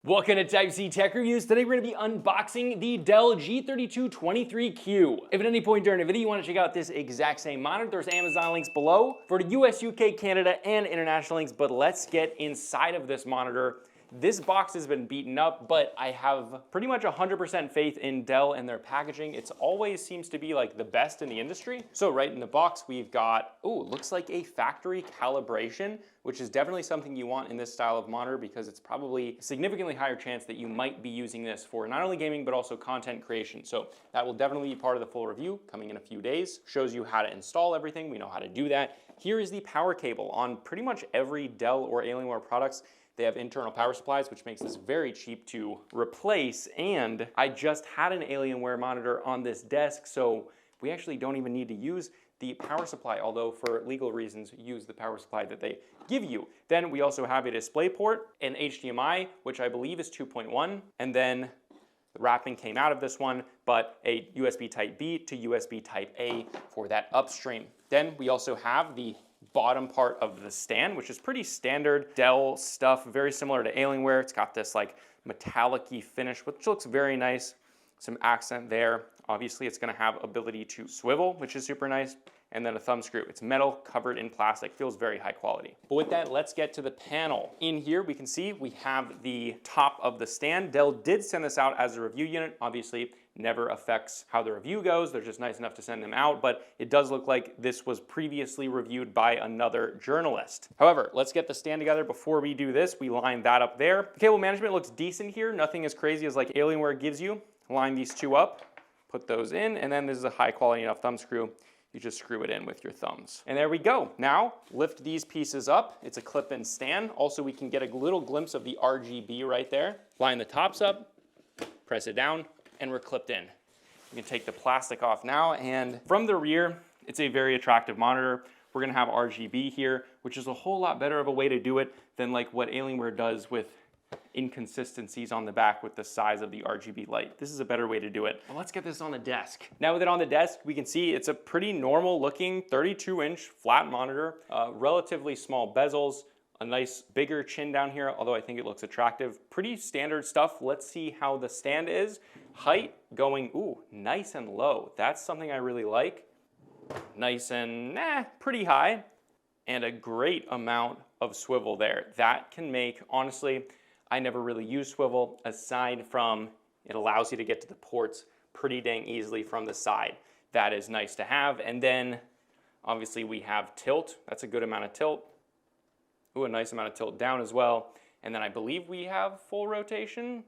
Welcome to Type C Tech Reviews. Today we're going to be unboxing the Dell G3223Q. If at any point during the video you want to check out this exact same monitor, there's Amazon links below for the US, UK, Canada, and international links, but let's get inside of this monitor. This box has been beaten up, but I have pretty much 100% faith in Dell and their packaging. It's always seems to be like the best in the industry. So right in the box, we've got, looks like a factory calibration, which is definitely something you want in this style of monitor because it's probably a significantly higher chance that you might be using this for not only gaming, but also content creation. So that will definitely be part of the full review coming in a few days. Shows you how to install everything. We know how to do that. Here is the power cable. On pretty much every Dell or Alienware products, they have internal power supplies, which makes this very cheap to replace. And I just had an Alienware monitor on this desk, so we actually don't even need to use the power supply, although for legal reasons, use the power supply that they give you. Then we also have a display port, an HDMI, which I believe is 2.1, and then the wrapping came out of this one, but a USB Type B to USB Type A for that upstream. Then we also have the bottom part of the stand, which is pretty standard Dell stuff, very similar to Alienware. It's got this like metallic-y finish, which looks very nice. Some accent there. Obviously, it's gonna have ability to swivel, which is super nice, and then a thumb screw. It's metal covered in plastic, feels very high quality. But with that, let's get to the panel. In here, we can see we have the top of the stand. Dell did send this out as a review unit. Obviously, never affects how the review goes. They're just nice enough to send them out, but it does look like this was previously reviewed by another journalist. However, let's get the stand together. Before we do this, we line that up there. The cable management looks decent here. Nothing as crazy as like Alienware gives you. Line these two up, put those in, and then this is a high quality enough thumb screw. You just screw it in with your thumbs. And there we go. Now, lift these pieces up. It's a clip-in stand. Also, we can get a little glimpse of the RGB right there. Line the tops up, press it down, and we're clipped in. You can take the plastic off now, and from the rear, it's a very attractive monitor. We're gonna have RGB here, which is a whole lot better of a way to do it than like what Alienware does with inconsistencies on the back with the size of the RGB light. This is a better way to do it. Well, let's get this on the desk. Now with it on the desk, we can see it's a pretty normal looking 32-inch flat monitor, relatively small bezels, a nice bigger chin down here, although I think it looks attractive. Pretty standard stuff. Let's see how the stand is. Height going, nice and low. That's something I really like. Nice and pretty high. And a great amount of swivel there. That can make, honestly, I never really use swivel aside from it allows you to get to the ports pretty dang easily from the side. That is nice to have. And then obviously we have tilt. That's a good amount of tilt. A nice amount of tilt down as well. And then I believe we have full rotation.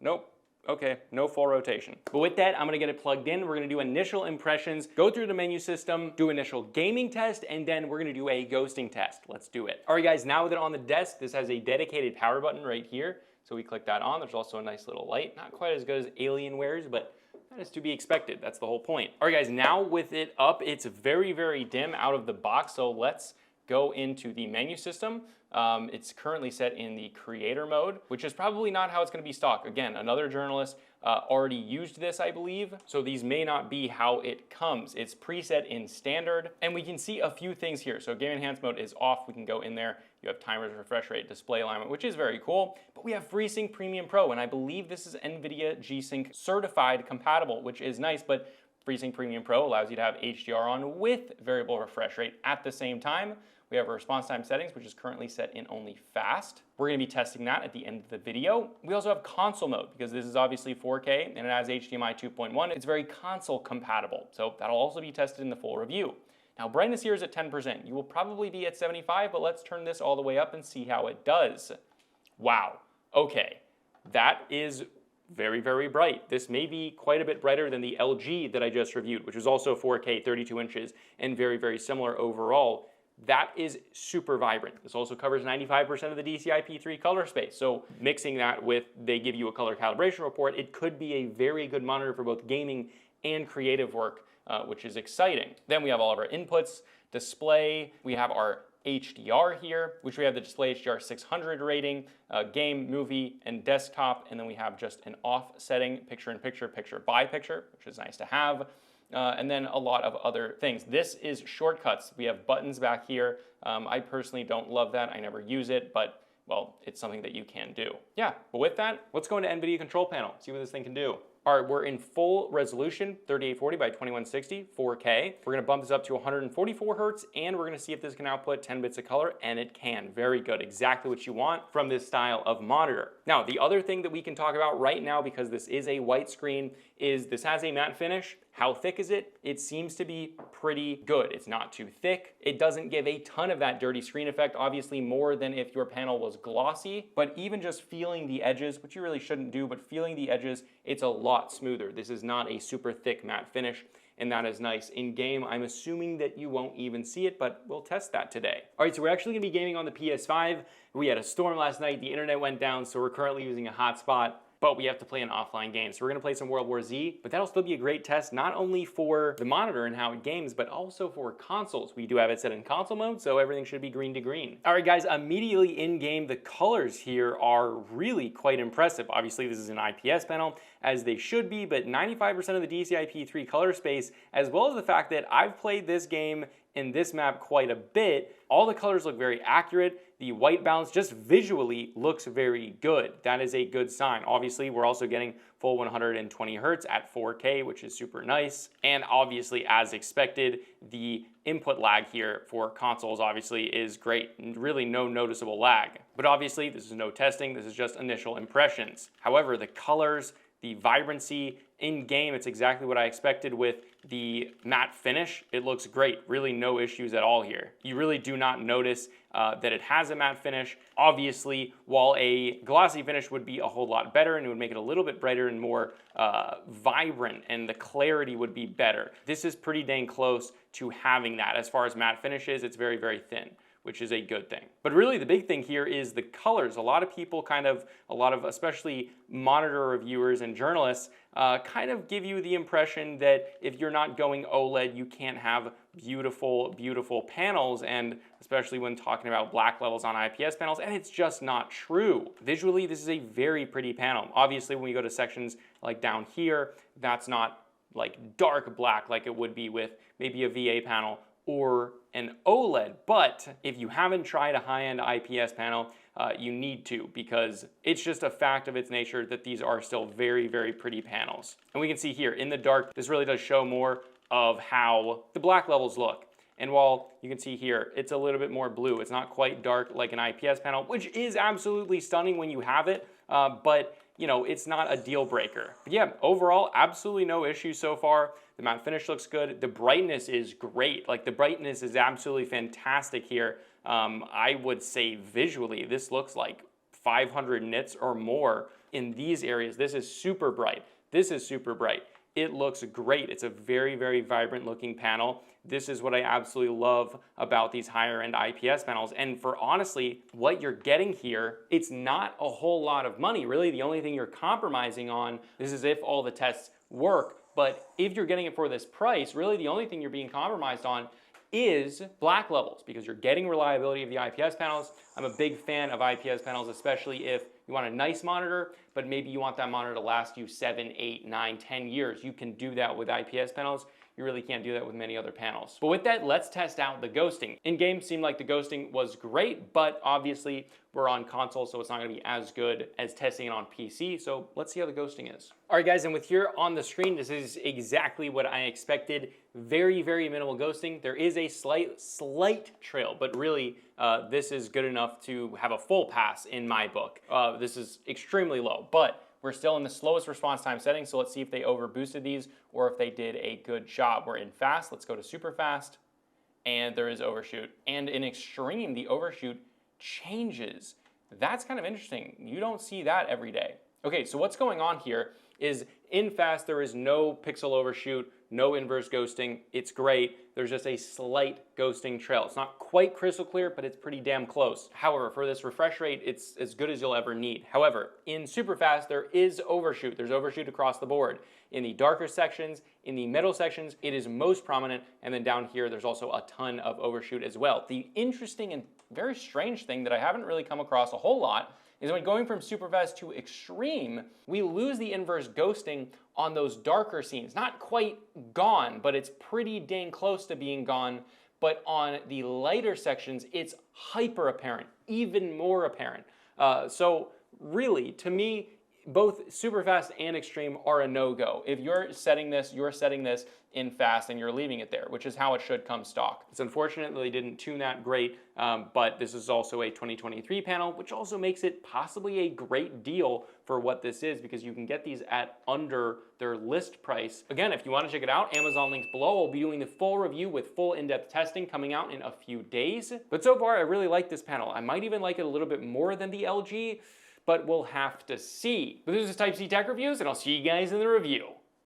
Nope. Okay, no full rotation. But with that, I'm gonna get it plugged in. We're gonna do initial impressions, go through the menu system, do initial gaming test, and then we're gonna do a ghosting test. Let's do it. All right, guys, now with it on the desk, this has a dedicated power button right here. So we click that on. There's also a nice little light. Not quite as good as Alienware's, but that is to be expected. That's the whole point. All right, guys, now with it up, it's very, very dim out of the box. So let's go into the menu system. It's currently set in the creator mode, which is probably not how it's going to be stock. Again, another journalist already used this, I believe. So these may not be how it comes. It's preset in standard, and we can see a few things here. So game enhanced mode is off. We can go in there. You have timers, refresh rate, display alignment, which is very cool. But we have FreeSync Premium Pro, and I believe this is NVIDIA G-Sync certified compatible, which is nice, but FreeSync Premium Pro allows you to have HDR on with variable refresh rate at the same time. We have our response time settings, which is currently set in only fast. We're gonna be testing that at the end of the video. We also have console mode because this is obviously 4K and it has HDMI 2.1. It's very console compatible. So that'll also be tested in the full review. Now brightness here is at 10%. You will probably be at 75, but let's turn this all the way up and see how it does. Wow, okay. That is very, very bright. This may be quite a bit brighter than the LG that I just reviewed, which is also 4K, 32 inches, and very, very similar overall. That is super vibrant. This also covers 95% of the DCI-P3 color space. So mixing that with, they give you a color calibration report, it could be a very good monitor for both gaming and creative work, which is exciting. Then we have all of our inputs, display, we have our HDR here, which we have the display HDR 600 rating, game, movie, and desktop, and then we have just an off setting, picture-in-picture, picture-by-picture, which is nice to have. And then a lot of other things. This is shortcuts. We have buttons back here. I personally don't love that. I never use it, but well, it's something that you can do. Yeah, but with that, let's go into NVIDIA control panel, see what this thing can do. All right, we're in full resolution, 3840 by 2160, 4K. We're gonna bump this up to 144 hertz, and we're gonna see if this can output 10 bits of color, and it can. Very good, exactly what you want from this style of monitor. Now, the other thing that we can talk about right now, because this is a white screen, is this has a matte finish. How thick is it? It seems to be pretty good. It's not too thick. It doesn't give a ton of that dirty screen effect, obviously more than if your panel was glossy, but even just feeling the edges, which you really shouldn't do, but feeling the edges, it's a lot smoother. This is not a super thick matte finish, and that is nice. In game, I'm assuming that you won't even see it, but we'll test that today. All right, so we're actually gonna be gaming on the PS5. We had a storm last night, the internet went down, so we're currently using a hotspot, but we have to play an offline game. So we're gonna play some World War Z, but that'll still be a great test, not only for the monitor and how it games, but also for consoles. We do have it set in console mode, so everything should be green to green. All right, guys, immediately in game, the colors here are really quite impressive. Obviously, this is an IPS panel, as they should be, but 95% of the DCI-P3 color space, as well as the fact that I've played this game in this map quite a bit, all the colors look very accurate. The white balance just visually looks very good. That is a good sign. Obviously, we're also getting full 120 hertz at 4K, which is super nice. And obviously, as expected, the input lag here for consoles obviously is great. Really no noticeable lag. But obviously, this is no testing. This is just initial impressions. However, the colors, the vibrancy in game, it's exactly what I expected with the matte finish. It looks great, really no issues at all here. You really do not notice that it has a matte finish. Obviously, while a glossy finish would be a whole lot better and it would make it a little bit brighter and more vibrant, and the clarity would be better. This is pretty dang close to having that. As far as matte finish is, it's very, very thin, which is a good thing. But really the big thing here is the colors. A lot of people especially monitor reviewers and journalists, kind of give you the impression that if you're not going OLED, you can't have beautiful, beautiful panels, and especially when talking about black levels on IPS panels, and it's just not true. Visually, this is a very pretty panel. Obviously, when we go to sections like down here, that's not like dark black like it would be with maybe a VA panel or an OLED, but if you haven't tried a high-end IPS panel, you need to, because it's just a fact of its nature that these are still very, very pretty panels. And we can see here in the dark, this really does show more of how the black levels look. And while you can see here, it's a little bit more blue. It's not quite dark like an IPS panel, which is absolutely stunning when you have it, but you know, it's not a deal breaker. But yeah, overall, absolutely no issues so far. The matte finish looks good. The brightness is great. Like, the brightness is absolutely fantastic here. I would say visually, this looks like 500 nits or more in these areas. This is super bright. This is super bright. It looks great. It's a very, very vibrant looking panel. This is what I absolutely love about these higher end IPS panels. And for honestly, what you're getting here, it's not a whole lot of money. Really, the only thing you're compromising on, this is if all the tests work, but if you're getting it for this price, really the only thing you're being compromised on is black levels, because you're getting reliability of the IPS panels. I'm a big fan of IPS panels, especially if you want a nice monitor, but maybe you want that monitor to last you 7, 8, 9, 10 years. You can do that with IPS panels. You really can't do that with many other panels. But with that, let's test out the ghosting. In-game seemed like the ghosting was great, but obviously we're on console, so it's not gonna be as good as testing it on PC. So let's see how the ghosting is. All right, guys, and with here on the screen, this is exactly what I expected. Very, very minimal ghosting. There is a slight trail, but really this is good enough to have a full pass in my book. This is extremely low, but we're still in the slowest response time setting, so let's see if they over boosted these or if they did a good job. We're in fast, let's go to super fast, and there is overshoot. And in extreme, the overshoot changes. That's kind of interesting. You don't see that every day. Okay, so what's going on here is in fast, there is no pixel overshoot, no inverse ghosting. It's great. There's just a slight ghosting trail. It's not quite crystal clear, but it's pretty damn close. However, for this refresh rate, it's as good as you'll ever need. However, in super fast, there is overshoot. There's overshoot across the board. In the darker sections, in the middle sections, it is most prominent. And then down here, there's also a ton of overshoot as well. The interesting and very strange thing that I haven't really come across a whole lot is when going from super fast to extreme, we lose the inverse ghosting on those darker scenes. Not quite gone, but it's pretty dang close to being gone. but on the lighter sections, it's hyper apparent, even more apparent. So really, to me, both super fast and extreme are a no-go. If you're setting this in fast and you're leaving it there, which is how it should come stock. It's unfortunate that they didn't tune that great, but this is also a 2023 panel, which also makes it possibly a great deal for what this is, because you can get these at under their list price. Again, if you want to check it out, Amazon links below. I'll be doing the full review with full in-depth testing coming out in a few days. But so far, I really like this panel. I might even like it a little bit more than the LG, but we'll have to see. But this is Type-C Tech Reviews, and I'll see you guys in the review.